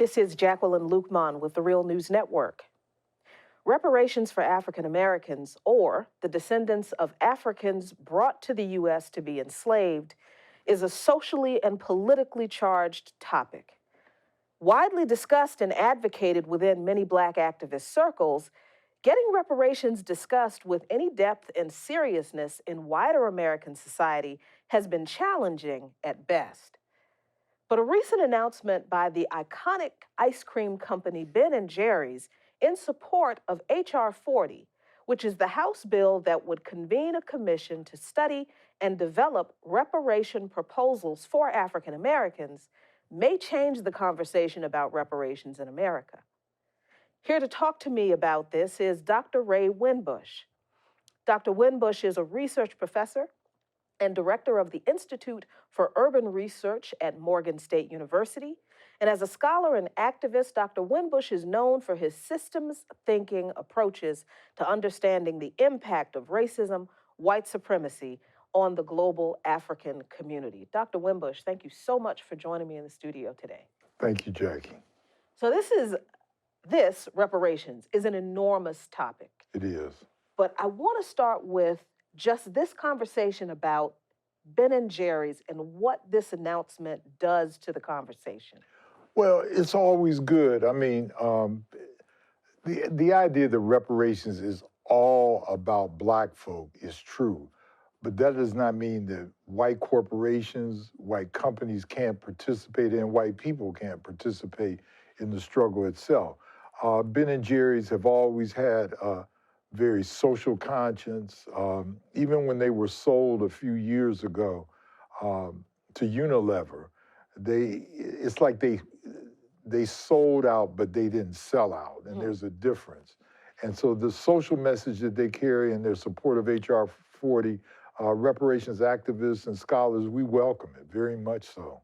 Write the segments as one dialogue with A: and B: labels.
A: This is Jacqueline Lukeman with the Real News Network. Reparations for African Americans, or the descendants of Africans brought to the U.S. to be enslaved, is a socially and politically charged topic. Widely discussed and advocated within many Black activist circles, getting reparations discussed with any depth and seriousness in wider American society has been challenging at best. But a recent announcement by the iconic ice cream company Ben & Jerry's in support of H.R. 40, which is the House bill that would convene a commission to study and develop reparation proposals for African Americans, may change the conversation about reparations in America. Here to talk to me about this is Dr. Ray Wimbush. Dr. Wimbush is a research professor and director of the Institute for Urban Research at Morgan State University. And as a scholar and activist, Dr. Wimbush is known for his systems thinking approaches to understanding the impact of racism, white supremacy on the global African community. Dr. Wimbush, thank you so much for joining me in the studio today.
B: Thank you, Jackie.
A: So reparations, is an enormous topic.
B: It is.
A: But I want to start with just this conversation about Ben & Jerry's and what this announcement does to the conversation.
B: Well, it's always good. I mean, the idea that reparations is all about Black folk is true, but that does not mean that white corporations, white companies can't participate in, white people can't participate in the struggle itself. Ben & Jerry's have always had a very social conscience. Even when they were sold a few years ago to Unilever, it's like they sold out, but they didn't sell out, and there's a difference. And so the social message that they carry in their support of H.R. 40, reparations activists and scholars, we welcome it very much so.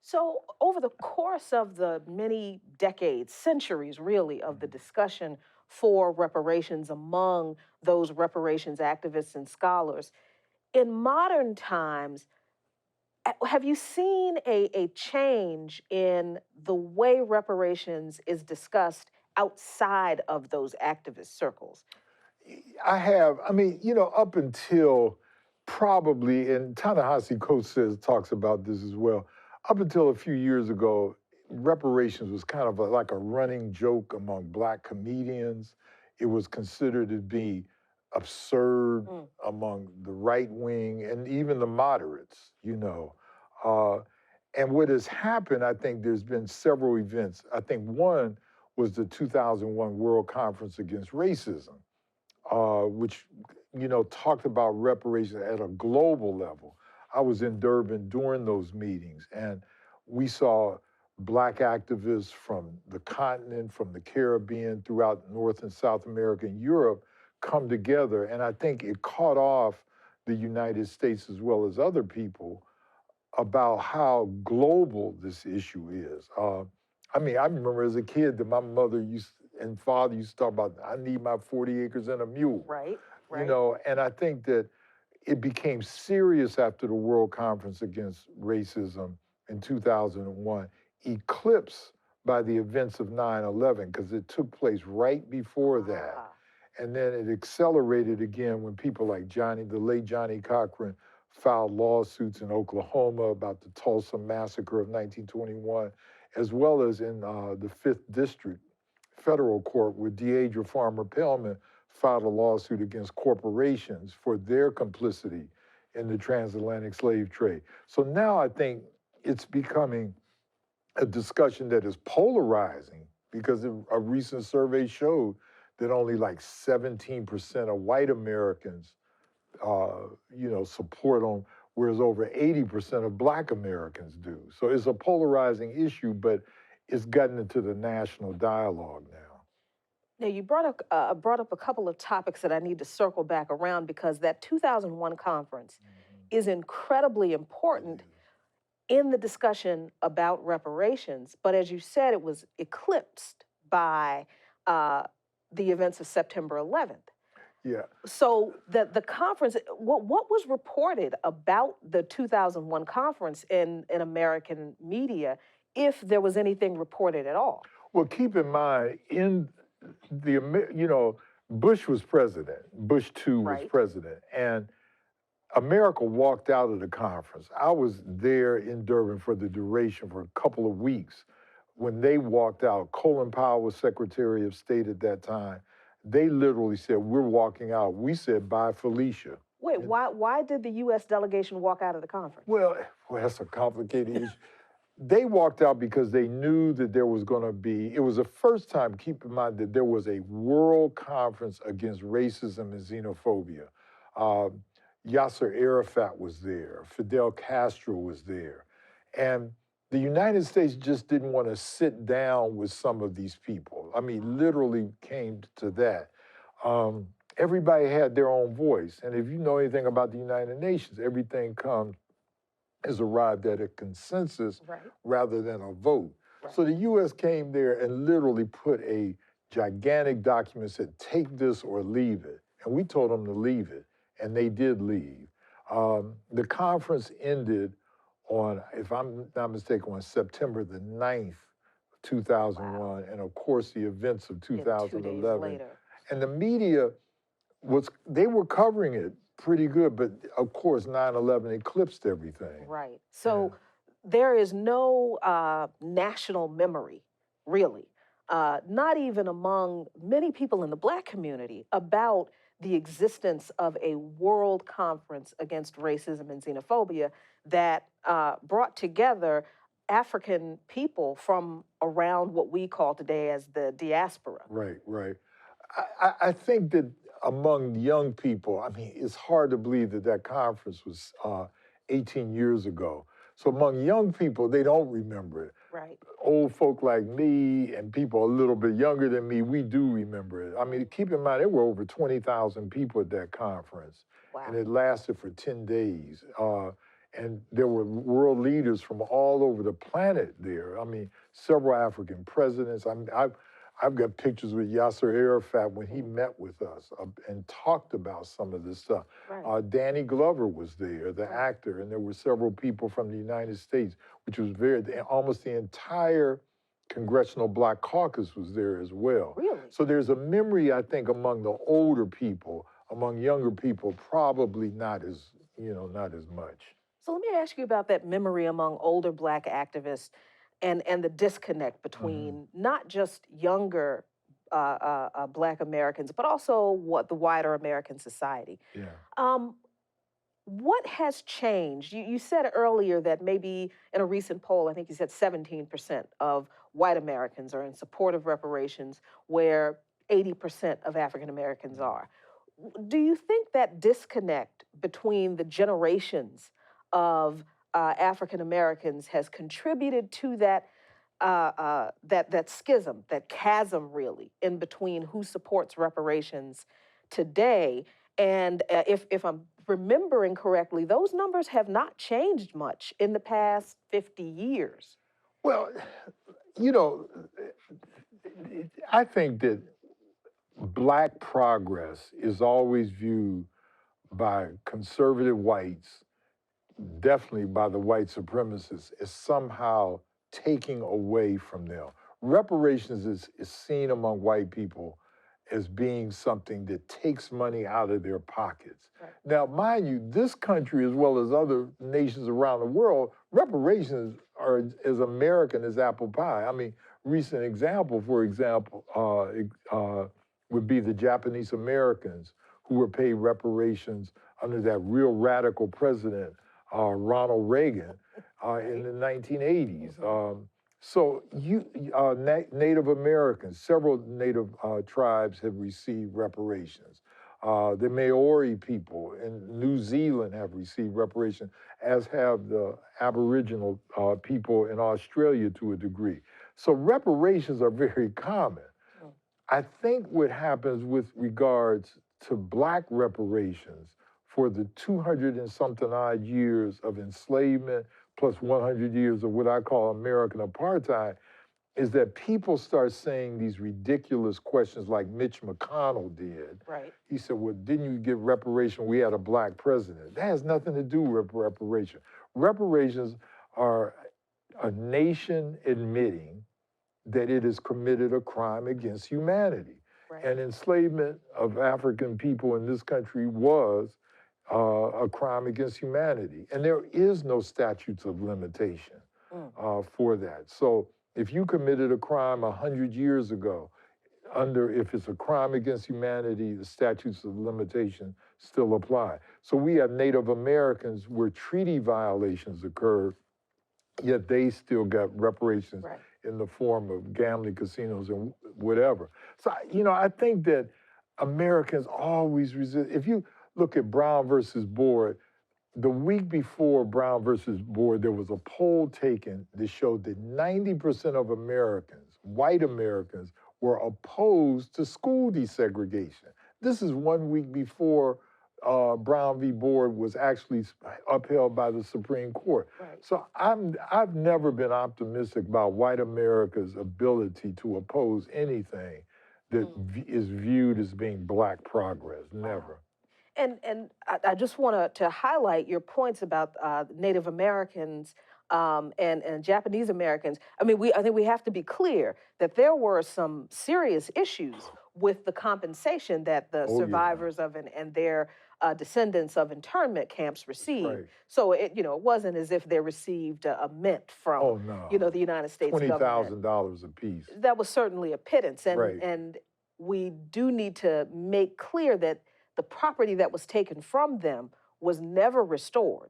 A: So over the course of the many decades, centuries really, of the discussion for reparations among those reparations activists and scholars, in modern times, have you seen a change in the way reparations is discussed outside of those activist circles?
B: I have. I mean, up until probably, and Ta-Nehisi Coates talks about this as well, up until a few years ago, reparations was kind of like a running joke among Black comedians. It was considered to be absurd among the right wing and even the moderates, And what has happened, I think there's been several events. I think one was the 2001 World Conference Against Racism, which, talked about reparations at a global level. I was in Durban during those meetings, and we saw Black activists from the continent, from the Caribbean, throughout North and South America and Europe come together. And I think it caught off the United States as well as other people about how global this issue is. I remember as a kid that my mother and father used to talk about, I need my 40 acres and a mule.
A: Right.
B: And I think that it became serious after the World Conference Against Racism in 2001, eclipsed by the events of 9/11, because it took place right before that. And then it accelerated again when people like the late Johnny Cochran, filed lawsuits in Oklahoma about the Tulsa Massacre of 1921, as well as in the 5th District Federal Court, where Deidre Farmer-Pellman filed a lawsuit against corporations for their complicity in the transatlantic slave trade. So now I think it's becoming a discussion that is polarizing, because a recent survey showed that only like 17% of white Americans support them, whereas over 80% of Black Americans do. So it's a polarizing issue, but it's gotten into the national dialogue now.
A: Now, you brought up a couple of topics that I need to circle back around, because that 2001 conference is incredibly important in the discussion about reparations. But as you said, it was eclipsed by the events of September 11th.
B: Yeah.
A: So the conference, what was reported about the 2001 conference in American media if there was anything reported at all.
B: Well, keep in mind, Bush was president. Bush II was
A: Right.
B: president. And America walked out of the conference. I was there in Durban for the duration for a couple of weeks. When they walked out, Colin Powell was Secretary of State at that time. They literally said, "We're walking out." We said, "Bye, Felicia."
A: Wait,
B: And,
A: why did the U.S. delegation walk out of the conference?
B: well, that's a complicated issue. They walked out because they knew that there was going to be, it was the first time, keep in mind, that there was a world conference against racism and xenophobia. Uh, Yasser Arafat was there, Fidel Castro was there. And the United States just didn't want to sit down with some of these people. I mean, literally came to that. Everybody had their own voice. And if you know anything about the United Nations, everything is arrived at a consensus rather than a vote.
A: Right.
B: So the U.S. came there and literally put a gigantic document, said, "Take this or leave it." And we told them to leave it, and they did leave. The conference ended on, if I'm not mistaken, on September the 9th, 2001,
A: Wow.
B: and of course the events of 2011.
A: 2 days later.
B: And the media they were covering it pretty good, but of course 9/11 eclipsed everything.
A: Right. So there is no national memory, really, not even among many people in the Black community, about the existence of a world conference against racism and xenophobia that brought together African people from around what we call today as the diaspora.
B: Right, right. I think that among young people, I mean, it's hard to believe that that conference was 18 years ago. So among young people, they don't remember it.
A: Right.
B: Old folk like me and people a little bit younger than me, we do remember it. I mean, keep in mind, there were over 20,000 people at that conference.
A: Wow.
B: And it lasted for 10 days. And there were world leaders from all over the planet there. I mean, several African presidents. I've got pictures with Yasser Arafat when he met with us and talked about some of this stuff.
A: Right.
B: Danny Glover was there, the actor, and there were several people from the United States, which was almost the entire Congressional Black Caucus was there as well.
A: Really?
B: So there's a memory, I think, among the older people. Among younger people, probably not as much.
A: So let me ask you about that memory among older Black activists and the disconnect between not just younger Black Americans, but also the wider American society.
B: Yeah.
A: What has changed? You said earlier that maybe in a recent poll, I think you said 17% of white Americans are in support of reparations, where 80% of African Americans are. Do you think that disconnect between the generations of African Americans has contributed to that that schism, that chasm, really, in between who supports reparations today? And if I'm remembering correctly, those numbers have not changed much in the past 50 years.
B: Well, I think that Black progress is always viewed by conservative whites, definitely by the white supremacists, as somehow taking away from them. Reparations is seen among white people as being something that takes money out of their pockets.
A: Right.
B: Now, mind you, this country, as well as other nations around the world, reparations are as American as apple pie. I mean, recent example, for example, would be the Japanese Americans who were paid reparations under that real radical president, Ronald Reagan, in the 1980s. So Native Americans, several Native tribes have received reparations. The Maori people in New Zealand have received reparations, as have the Aboriginal people in Australia to a degree. So reparations are very common. I think what happens with regards to Black reparations for the 200 and something odd years of enslavement plus 100 years of what I call American apartheid is that people start saying these ridiculous questions like Mitch McConnell did.
A: Right.
B: He said, well, didn't you get reparation? We had a Black president. That has nothing to do with reparation. Reparations are a nation admitting that it has committed a crime against humanity.
A: Right.
B: And enslavement of African people in this country was a crime against humanity. And there is no statutes of limitation for that. So if you committed a crime 100 years ago, if it's a crime against humanity, the statutes of limitation still apply. So we have Native Americans where treaty violations occurred, yet they still got reparations in the form of gambling casinos and whatever. So, I think that Americans always resist. If you look at Brown versus Board, the week before Brown versus Board, there was a poll taken that showed that 90% of Americans, white Americans, were opposed to school desegregation. This is 1 week before Brown v. Board was actually upheld by the Supreme Court. So I've never been optimistic about white America's ability to oppose anything that is viewed as being Black progress. Never.
A: And I just want to highlight your points about Native Americans and Japanese Americans. I mean, I think we have to be clear that there were some serious issues with the compensation that the survivors of and their descendants of internment camps received. So it wasn't as if they received a mint from the United States government.
B: $20,000 apiece.
A: That was certainly a pittance, and we do need to make clear that the property that was taken from them was never restored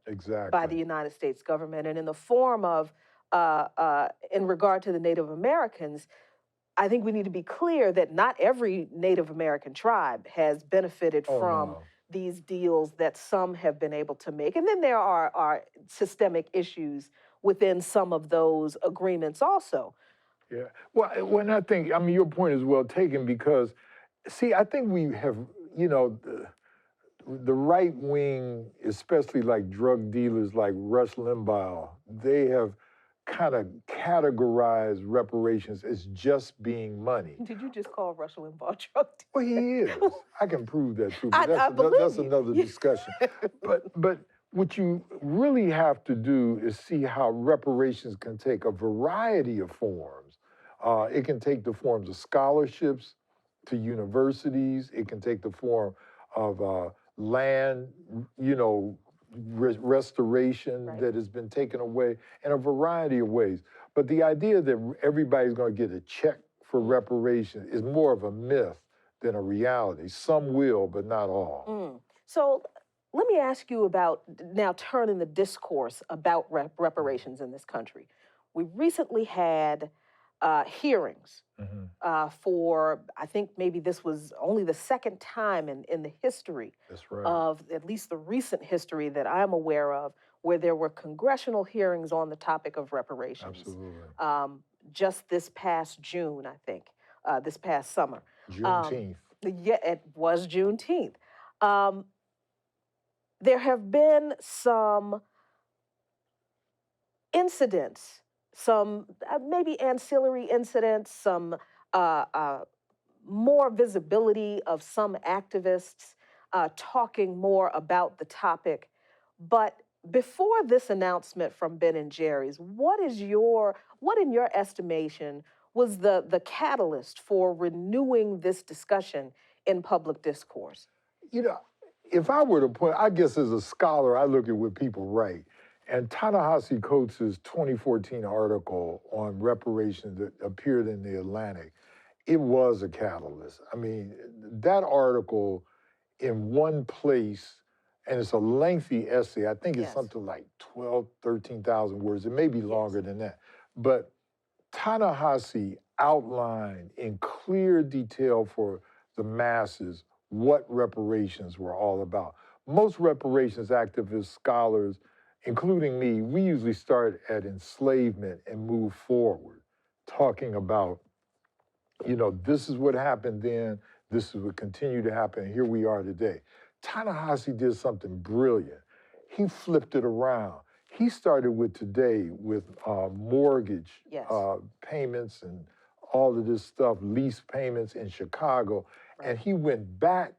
A: by the United States government. And in the form of, in regard to the Native Americans, I think we need to be clear that not every Native American tribe has benefited from these deals that some have been able to make. And then there are systemic issues within some of those agreements also.
B: Yeah. Well, when I think, your point is well taken because, see, I think we have, the right wing, especially like drug dealers like Rush Limbaugh, they have kind of categorized reparations as just being money.
A: Did you just call Rush Limbaugh drug dealer?
B: Well, he is. I can prove that too. But that's another discussion. But what you really have to do is see how reparations can take a variety of forms. It can take the forms of scholarships to universities. It can take the form of land, restoration that has been taken away in a variety of ways. But the idea that everybody's going to get a check for reparation is more of a myth than a reality. Some will, but not all.
A: So let me ask you about now turning the discourse about reparations in this country. We recently had hearings for, I think maybe this was only the second time in the history of, at least the recent history that I'm aware of, where there were congressional hearings on the topic of reparations.
B: Absolutely.
A: Just this past June, I think, this past summer.
B: Juneteenth.
A: Yeah, it was Juneteenth. There have been some incidents, some maybe ancillary incidents, some more visibility of some activists talking more about the topic. But before this announcement from Ben and Jerry's, what in your estimation was the catalyst for renewing this discussion in public discourse?
B: If I were to point, I guess as a scholar, I look at what people write. And Ta-Nehisi Coates' 2014 article on reparations that appeared in The Atlantic, it was a catalyst. I mean, that article in one place, and it's a lengthy essay. I think it's something like 12, 13,000 words. It may be longer than that. But Ta-Nehisi outlined in clear detail for the masses what reparations were all about. Most reparations activists, scholars, including me, we usually start at enslavement and move forward, talking about, this is what happened then, this is what continued to happen, and here we are today. Ta-Nehisi did something brilliant. He flipped it around. He started with today with mortgage payments and all of this stuff, lease payments in Chicago, and he went back.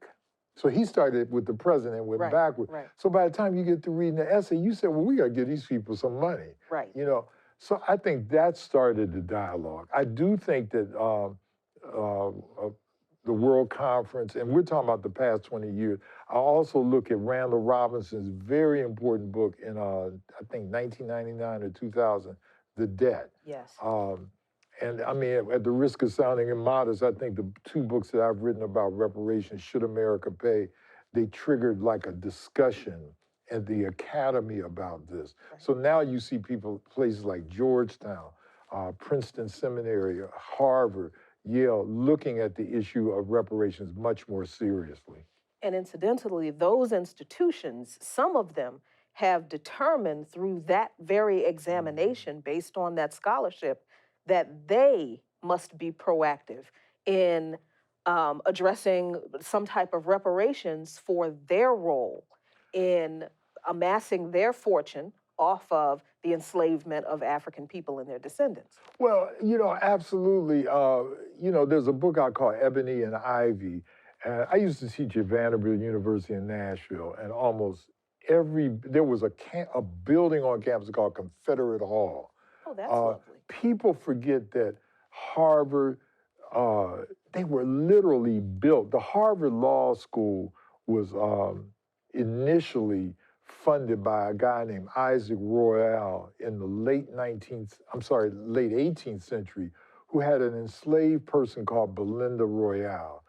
B: So he started with the president and went backward. So by the time you get to reading the essay, you said, well, we got to give these people some money. So I think that started the dialogue. I do think that the World Conference, and we're talking about the past 20 years, I also look at Randall Robinson's very important book in, I think, 1999 or 2000, The Debt.
A: Yes.
B: And I mean, at the risk of sounding immodest, I think the two books that I've written about reparations, Should America Pay, they triggered like a discussion at the academy about this.
A: Right.
B: So now you see people, places like Georgetown, Princeton Seminary, Harvard, Yale, looking at the issue of reparations much more seriously.
A: And incidentally, those institutions, some of them have determined through that very examination, based on that scholarship, that they must be proactive in addressing some type of reparations for their role in amassing their fortune off of the enslavement of African people and their descendants.
B: Well, absolutely. There's a book out called Ebony and Ivy. I used to teach at Vanderbilt University in Nashville, and almost there was a building on campus called Confederate Hall.
A: Oh, that's lovely.
B: People forget that Harvard, they were literally built. The Harvard Law School was initially funded by a guy named Isaac Royale in the late 18th century, who had an enslaved person called Belinda Royale.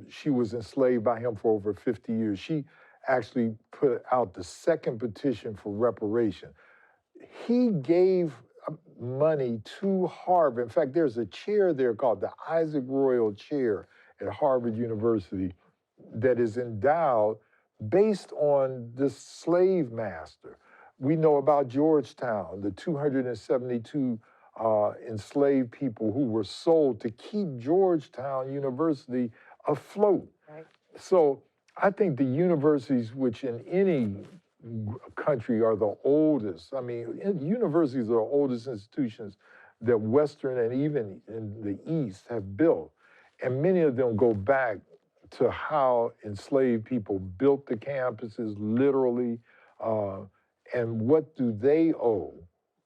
B: She was enslaved by him for over 50 years. She actually put out the second petition for reparation. He gave money to Harvard. In fact, there's a chair there called the Isaac Royal Chair at Harvard University that is endowed based on this slave master. We know about Georgetown, the 272 enslaved people who were sold to keep Georgetown University afloat.
A: Right.
B: So I think the universities, which in any country are the oldest, I mean, universities are the oldest institutions that Western and even in the East have built. And many of them go back to how enslaved people built the campuses, literally, and what do they owe,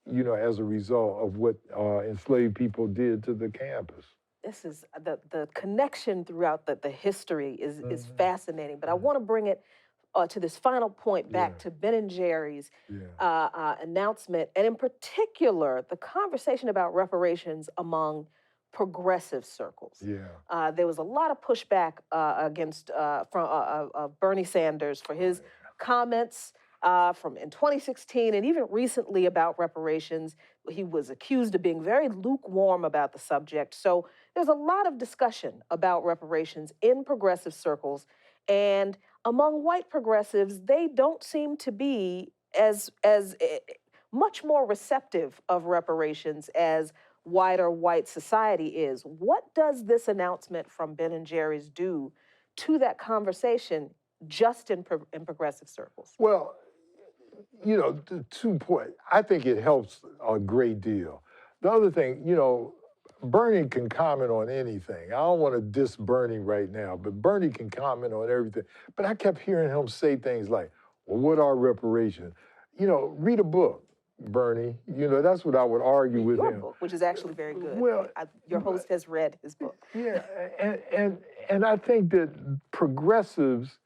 B: as a result of what enslaved people did to the campus.
A: This is the connection throughout the history is fascinating, but I want to bring it to this final point back to Ben and Jerry's announcement, and in particular, the conversation about reparations among progressive circles. There was a lot of pushback against from Bernie Sanders for his comments from in 2016 and even recently about reparations. He was accused of being very lukewarm about the subject. So there's a lot of discussion about reparations in progressive circles, and among white progressives, they don't seem to be as much more receptive of reparations as wider white society is. What does this announcement from Ben and Jerry's do to that conversation just in progressive circles?
B: Well, the 2 points, I think it helps a great deal. The other thing, Bernie can comment on anything. I don't want to diss Bernie right now, but Bernie can comment on everything. But I kept hearing him say things like, well, what are reparations? Read a book, Bernie. That's what I would argue with
A: your
B: him.
A: Book, which is actually very good.
B: Well,
A: your host has read his book.
B: Yeah, and I think that progressives,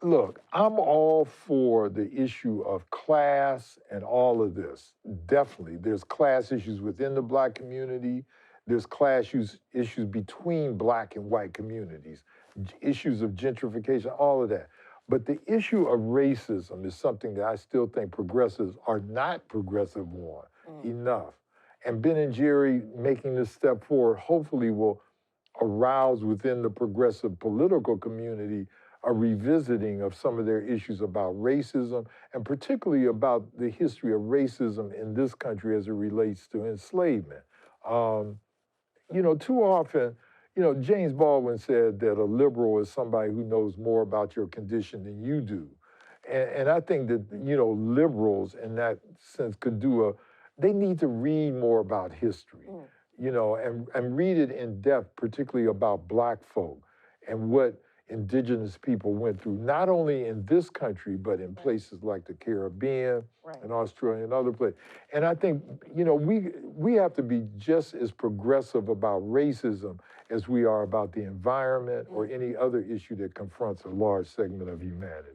B: look, I'm all for the issue of class and all of this. Definitely. There's class issues within the Black community. There's class issues between Black and white communities, issues of gentrification, all of that. But the issue of racism is something that I still think progressives are not progressive on enough. And Ben and Jerry making this step forward hopefully will arouse within the progressive political community a revisiting of some of their issues about racism, and particularly about the history of racism in this country as it relates to enslavement. Too often, James Baldwin said that a liberal is somebody who knows more about your condition than you do. And I think that, liberals in that sense they need to read more about history, and read it in depth, particularly about Black folk and what indigenous people went through, not only in this country, but in places like the Caribbean and Australia and other places. And I think, you know, we have to be just as progressive about racism as we are about the environment or any other issue that confronts a large segment of humanity.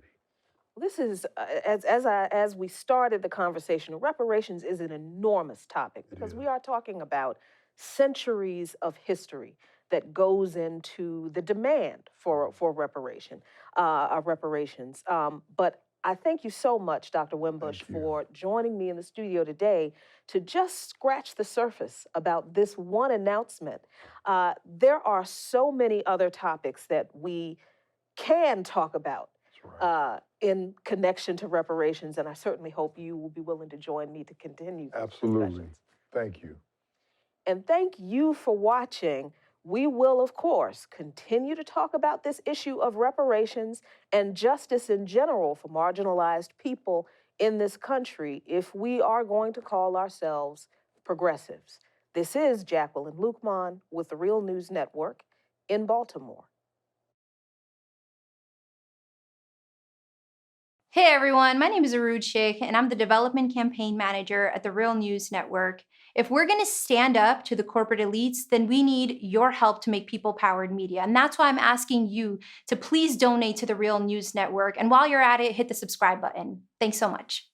A: This is, as we started the conversation, reparations is an enormous topic because we are talking about centuries of history that goes into the demand for reparations. But I thank you so much, Dr. Wimbush, for joining me in the studio today to just scratch the surface about this one announcement. There are so many other topics that we can talk about in connection to reparations, and I certainly hope you will be willing to join me to continue those discussions.
B: Thank you.
A: And thank you for watching. We will, of course, continue to talk about this issue of reparations and justice in general for marginalized people in this country if we are going to call ourselves progressives. This is Jacqueline Luqman with the Real News Network in Baltimore.
C: Hey everyone, my name is Arooj Sheikh and I'm the Development Campaign Manager at the Real News Network. If we're going to stand up to the corporate elites, then we need your help to make people-powered media. And that's why I'm asking you to please donate to the Real News Network. And while you're at it, hit the subscribe button. Thanks so much.